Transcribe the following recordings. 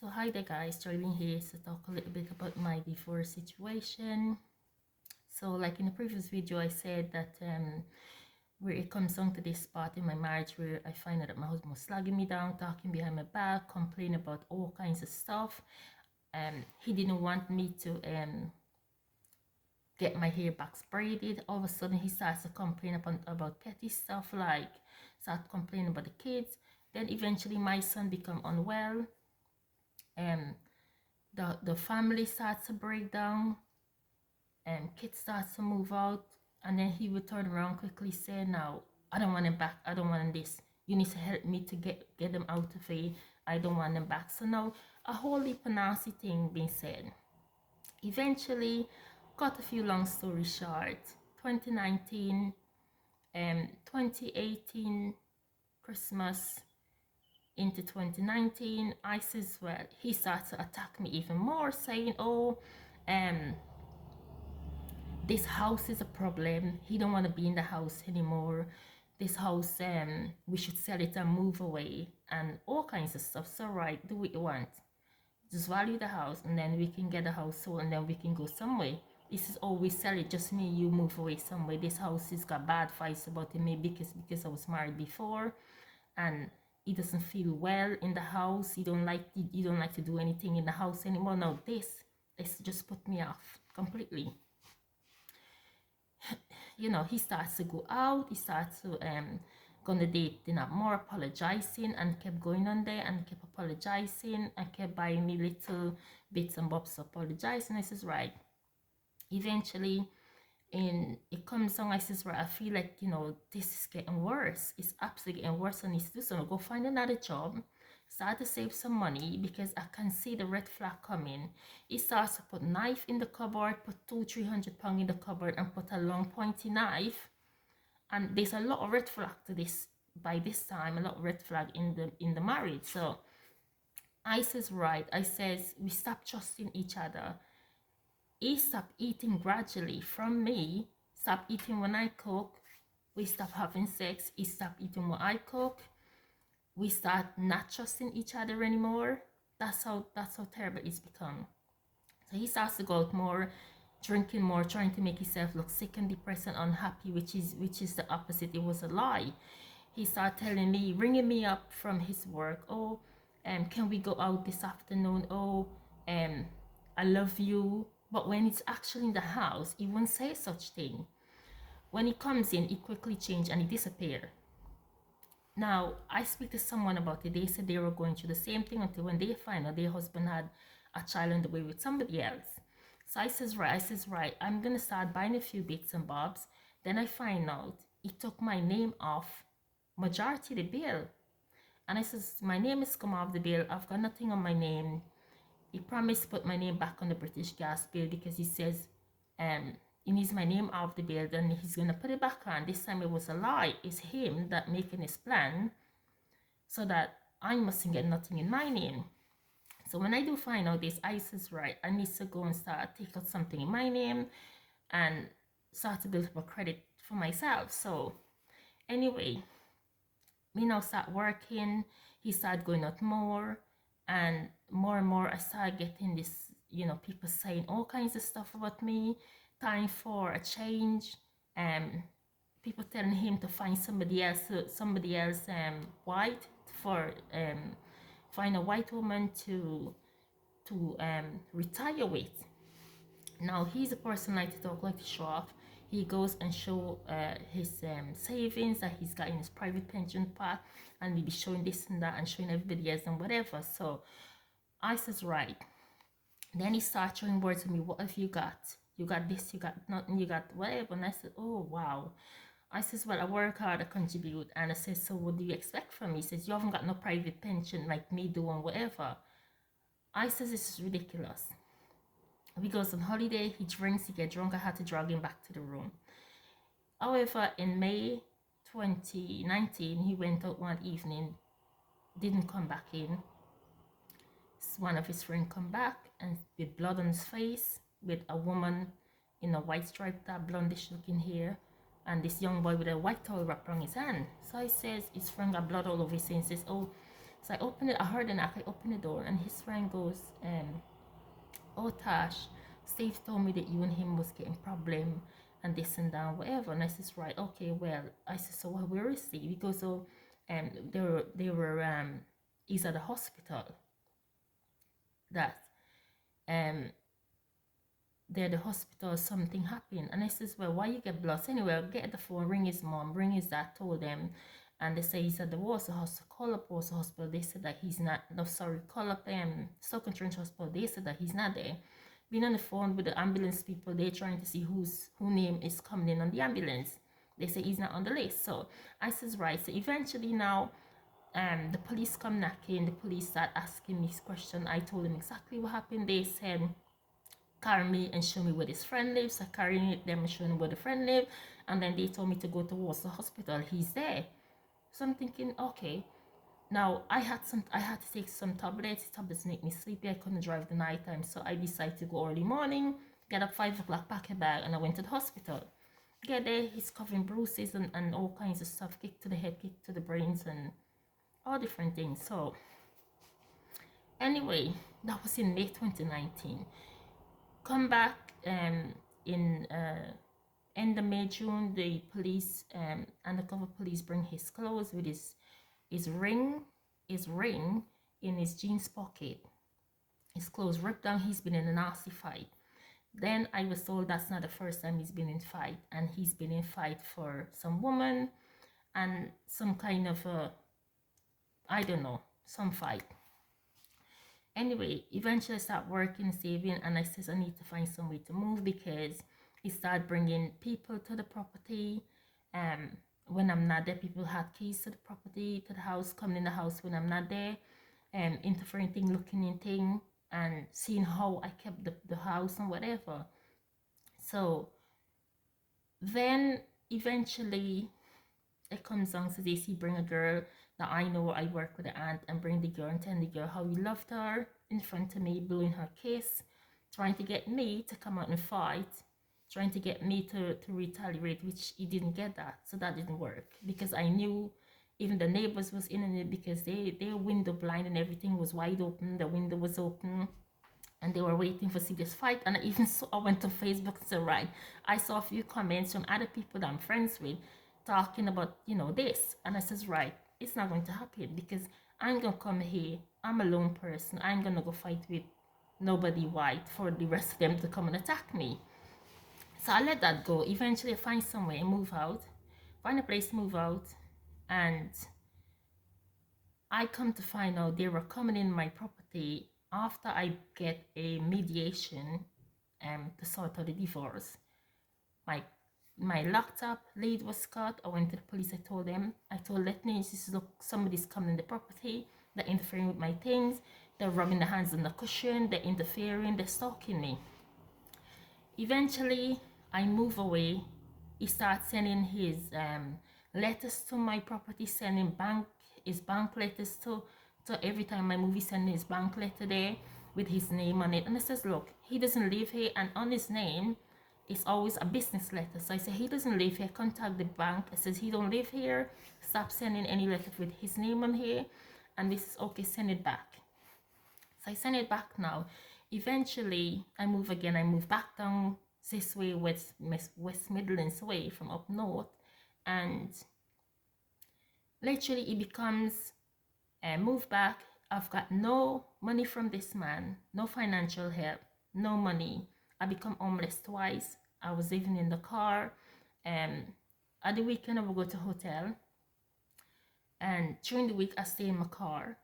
So hi there guys, Charlene here to talk a little bit about my divorce situation. So like in the previous video I said that where it comes down to this part in my marriage where I find out that my husband was slagging me down, talking behind my back, complaining about all kinds of stuff. He didn't want me to get my hair back braided. All of a sudden he starts to complain about petty stuff, like start complaining about the kids. Then eventually my son become unwell. The family starts to break down, and kids starts to move out, and then he would turn around quickly, say, "Now I don't want him back. I don't want this. You need to help me to get them out of here. I don't want them back." So now a whole heap of nasty thing being said. Eventually, cut a few long story short, 2019 2018 Christmas into 2019, I says, well, he starts to attack me even more, saying, "Oh, this house is a problem. He don't want to be in the house anymore. This house, we should sell it and move away," and all kinds of stuff. So right, do what you want. Just value the house, and then we can get a house sold, and then we can go somewhere. This is always sell it, just me, you move away somewhere. This house has got bad fights about it, maybe because I was married before, and he doesn't feel well in the house. He don't like to do anything in the house anymore. Now this just put me off completely. You know, he starts to go out, he starts to gonna date up more, apologizing, and kept going on there and kept apologizing and kept buying me little bits and bobs, apologizing. I says, right. Eventually, it comes on, I says, right, I feel like, you know, this is getting worse. It's absolutely getting worse. I need to do something. Go find another job, start to save some money, because I can see the red flag coming. He starts to put knife in the cupboard, put 200-300 pounds in the cupboard, and put a long pointy knife. And there's a lot of red flag to this by this time, a lot of red flag in the marriage. So I says, right, I says, we stop trusting each other. He stopped eating gradually from me, stopped eating when I cook. We stop having sex. He stopped eating when I cook. We start not trusting each other anymore. That's how terrible it's become. So he starts to go out more, drinking more, trying to make himself look sick and depressed and unhappy, which is the opposite. It was a lie. He started telling me, ringing me up from his work. "Oh, can we go out this afternoon? Oh, I love you." But when it's actually in the house, he won't say such thing. When he comes in, he quickly change and he disappear. Now, I speak to someone about it. They said they were going through the same thing until when they find out their husband had a child on the way with somebody else. So I says, right, I'm going to start buying a few bits and bobs. Then I find out he took my name off majority of the bill. And I says, my name is come off the bill. I've got nothing on my name. He promised to put my name back on the British gas bill, because he says he needs my name off the bill, then he's gonna put it back on. This time it was a lie. It's him that making his plan so that I mustn't get nothing in my name. So when I do find out this, I says, right, I need to go and start take out something in my name and start to build up a credit for myself. So anyway, me now start working. He started going out more and more. I started getting this, you know, people saying all kinds of stuff about me. Time for a change. People telling him to find somebody else white, for find a white woman to retire with. Now he's a person like to talk, like to show off. He goes and show his savings that he's got in his private pension pot, and he'll be showing this and that and showing everybody else and whatever. So I says, right. Then he starts showing words to me. What have you got? You got this, you got nothing, you got whatever. And I said, oh wow. I says, well, I work hard, I contribute. And I says, so what do you expect from me? He says, you haven't got no private pension like me doing whatever. I says, this is ridiculous. We goes on holiday, he drinks, he gets drunk. I had to drag him back to the room. However, in May 2019, he went out one evening, didn't come back in. One of his friends come back and with blood on his face, with a woman in a white striped blondish looking hair, and this young boy with a white towel wrapped around his hand. So I says, his friend got blood all over his face, and says, oh, So I opened it, I heard a knock, I opened the door, and his friend goes, oh Tash, Steve told me that you and him was getting problem and this and that, whatever. And I says, right, okay, well, I said, so where is Steve? He goes, so he's at the hospital. That um they're the hospital, something happened. And I says, well, why you get blood? So anyway, I'll get the phone, ring his mom, ring his dad, told them. And they say he's at the Warsaw Hospital, call up Warsaw Hospital. They said that he's not, no, sorry, call up Stoke-on-Trent Hospital. They said that he's not there. Been on the phone with the ambulance people, they're trying to see who name is coming in on the ambulance. They say he's not on the list. So I says, right. So eventually now, the police come knocking, the police start asking me questions. I told them exactly what happened. They said, carry me and show me where his friend lives. I carrying them and showing where the friend lives. And then they told me to go to Warsaw Hospital. He's there. So I'm thinking, okay. Now I had to take some tablets. Tablets make me sleepy. I couldn't drive the night time. So I decided to go early morning, get up 5 o'clock, pack a bag, and I went to the hospital. Get there, he's covering bruises and all kinds of stuff, kick to the head, kick to the brains, and all different things. So anyway, that was in May 2019. Come back in end of May, June, the police, undercover police bring his clothes with his ring in his jeans pocket. His clothes ripped down. He's been in a nasty fight. Then I was told that's not the first time he's been in fight, and he's been in fight for some woman and some kind of I don't know, some fight. Anyway, eventually I start working, saving, and I says I need to find some way to move because he started bringing people to the property. When I'm not there, people had keys to the property, to the house, coming in the house when I'm not there, interfering thing, looking in thing, and seeing how I kept the house and whatever. So then eventually it comes down to this. He bring a girl that I know, I work with the aunt, and bring the girl and tell the girl how he loved her in front of me, blowing her kiss, trying to get me to come out and fight, trying to get me to retaliate, which he didn't get that. So that didn't work because I knew even the neighbors was in it because their window blind and everything was wide open. The window was open and they were waiting for see this fight. And I went to Facebook and said, right, I saw a few comments from other people that I'm friends with talking about, this. And I says, right, it's not going to happen because I'm going to come here. I'm a lone person. I'm going to go fight with nobody white for the rest of them to come and attack me. So I let that go. Eventually I find somewhere and move out, find a place to move out. And I come to find out they were coming in my property after I get a mediation to sort out the divorce. My laptop lid was cut. I went to the police. I told let me look, somebody's coming in the property. They're interfering with my things. They're rubbing their hands on the cushion. They're interfering. They're stalking me. Eventually, I move away. He starts sending his letters to my property, sending his bank letters to every time I move, he sends his bank letter there with his name on it. And I says, look, he doesn't live here, and on his name, it's always a business letter. So I say, he doesn't live here, contact the bank. I says, he don't live here, stop sending any letter with his name on here. And this is okay, send it back. So I send it back now. Eventually, I move again. I move back down this way, West Midlands way from up north. And literally it becomes move back. I've got no money from this man, no financial help, no money. I become homeless twice. I was living in the car. At the weekend, I would go to hotel. And during the week, I stay in my car.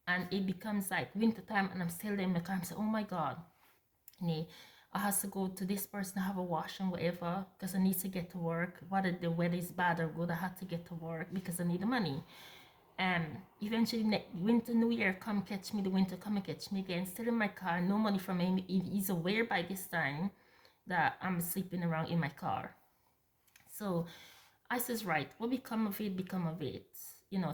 And it becomes like winter time, and I'm still in my car. I'm saying, oh my God. I have to go to this person, have a wash and whatever, because I need to get to work. Whether the weather is bad or good, I had to get to work because I need the money. Eventually winter, New Year, come catch me, the winter come and catch me again, still in my car, no money from him. He's aware by this time that I'm sleeping around in my car. So I says, right, what become of it,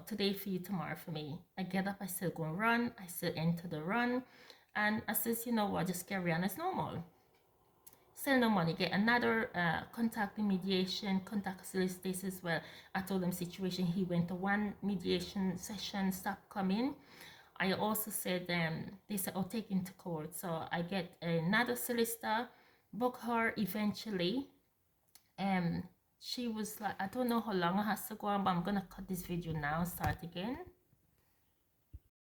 today for you, tomorrow for me. I get up, I still go and run, I still enter the run, and I says, what, just carry on as normal. sell no money, get another contact the mediation, contact solicitors as well. I told him situation. He went to one mediation session, stopped coming. I also said they said, oh, take him to court. So I get another solicitor, book her eventually. She was like, I don't know how long it has to go on, but I'm gonna cut this video now and start again.